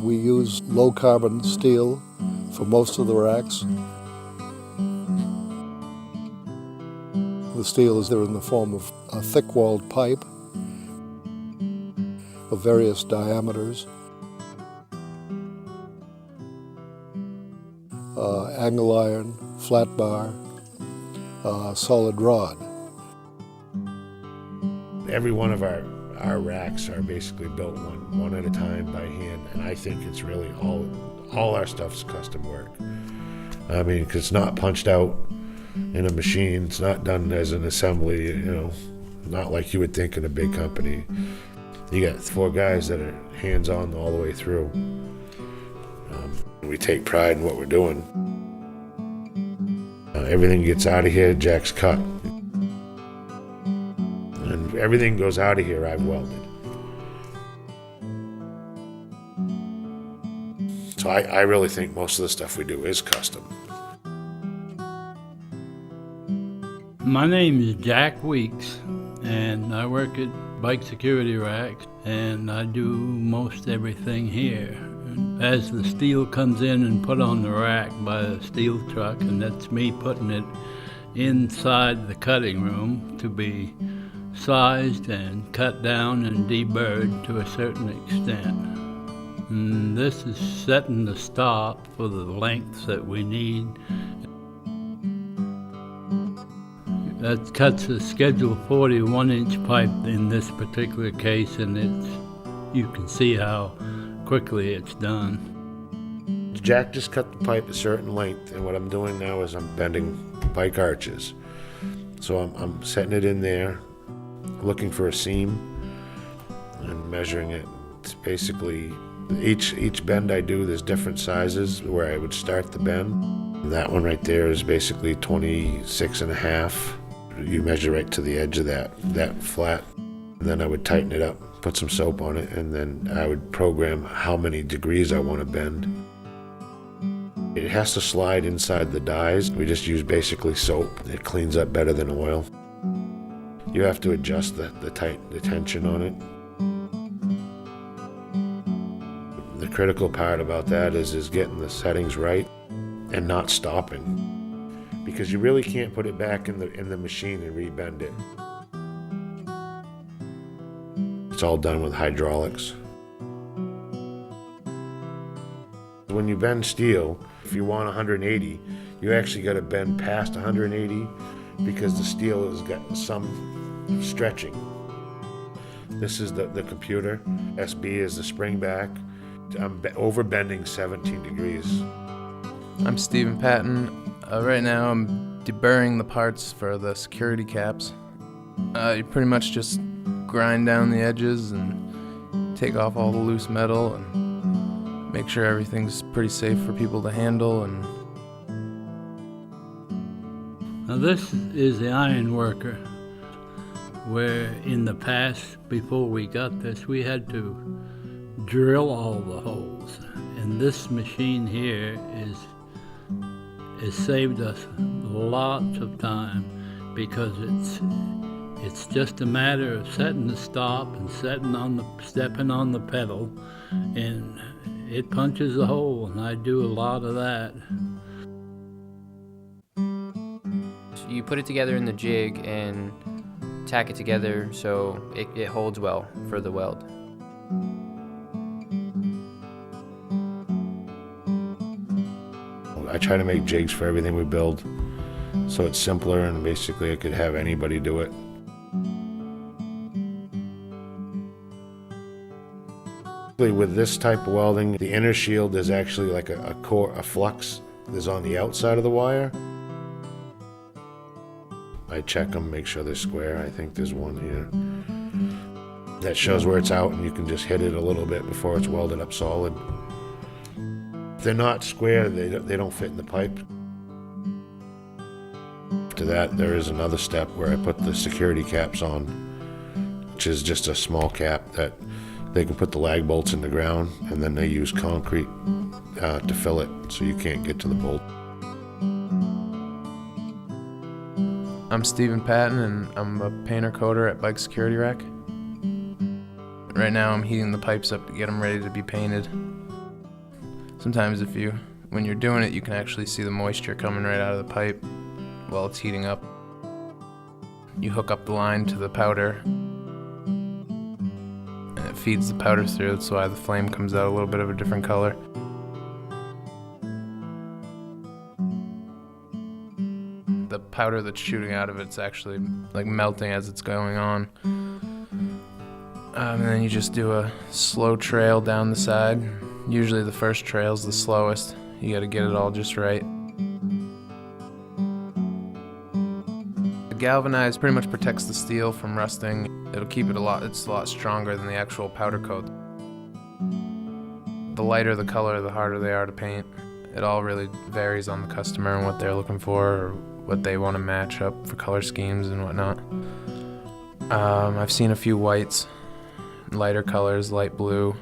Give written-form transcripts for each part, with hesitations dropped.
We use low-carbon steel for most of the racks. The steel is there in the form of a thick-walled pipe of various diameters, angle iron, flat bar, solid rod. Every one of our racks are basically built one at a time by hand, and I think it's really all our stuff's custom work. I mean, 'cause it's not punched out in a machine, it's not done as an assembly, not like you would think in a big company. You got 4 guys that are hands-on all the way through. We take pride in what we're doing. Everything gets out of here, Jack's cut. And everything goes out of here, I've welded. So I really think most of the stuff we do is custom. My name is Jack Weeks, and I work at Bike Security Racks, and I do most everything here. As the steel comes in and put on the rack by the steel truck, and that's me putting it inside the cutting room to be sized and cut down and deburred to a certain extent. And this is setting the stop for the lengths that we need. That cuts a Schedule 40 1-inch pipe in this particular case, and you can see how quickly it's done. Jack just cut the pipe a certain length, and what I'm doing now is I'm bending bike arches. So I'm setting it in there, looking for a seam, and measuring it. It's basically each bend I do, there's different sizes where I would start the bend. That one right there is basically 26.5. You measure right to the edge of that flat, and then I would tighten it up, put some soap on it, and then I would program how many degrees I want to bend. It has to slide inside the dies. We just use basically soap. It cleans up better than oil. You have to adjust the tension on it. The critical part about that is getting the settings right and not stopping, because you really can't put it back in the machine and rebend it. It's all done with hydraulics. When you bend steel, if you want 180, you actually got to bend past 180 because the steel has got some stretching. This is the computer. SB is the spring back. I'm over bending 17 degrees. I'm Stephen Patton. Right now I'm deburring the parts for the security caps. You pretty much just grind down the edges and take off all the loose metal and make sure everything's pretty safe for people to handle. And now this is the iron worker, where in the past, before we got this, we had to drill all the holes. And this machine here has saved us lots of time, because it's just a matter of setting the stop and stepping on the pedal, and it punches a hole, and I do a lot of that. You put it together in the jig and tack it together so it holds well for the weld. I try to make jigs for everything we build, so it's simpler, and basically I could have anybody do it. With this type of welding, the inner shield is actually like a flux is on the outside of the wire. I check them, make sure they're square. I think there's one here that shows where it's out, and you can just hit it a little bit before it's welded up solid. If they're not square, they don't fit in the pipe. After that, there is another step where I put the security caps on, which is just a small cap that they can put the lag bolts in the ground, and then they use concrete to fill it so you can't get to the bolt. I'm Stephen Patton, and I'm a painter coater at Bike Security Rack. Right now I'm heating the pipes up to get them ready to be painted. Sometimes when you're doing it, you can actually see the moisture coming right out of the pipe while it's heating up. You hook up the line to the powder, and it feeds the powder through. That's why the flame comes out a little bit of a different color. The powder that's shooting out of it's actually like melting as it's going on. And then you just do a slow trail down the side. Usually the first trail's the slowest. You gotta get it all just right. The galvanized pretty much protects the steel from rusting. It'll keep it it's a lot stronger than the actual powder coat. The lighter the color, the harder they are to paint. It all really varies on the customer and what they're looking for, or what they want to match up for color schemes and whatnot. I've seen a few whites, lighter colors, light blue.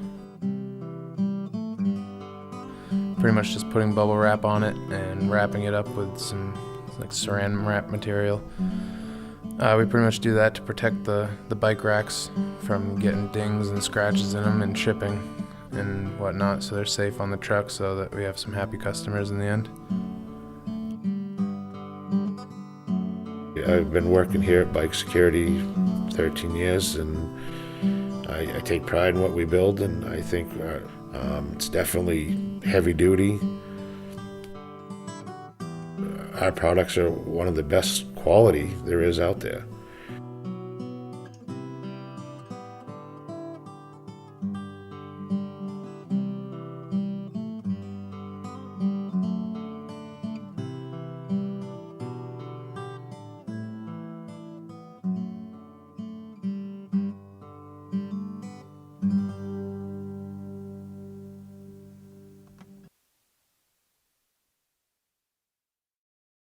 Pretty much just putting bubble wrap on it and wrapping it up with some like saran wrap material. We pretty much do that to protect the bike racks from getting dings and scratches in them and shipping and whatnot, so they're safe on the truck, so that we have some happy customers in the end. I've been working here at Bike Security 13 years, and I take pride in what we build, and I think it's definitely heavy duty. Our products are one of the best quality there is out there.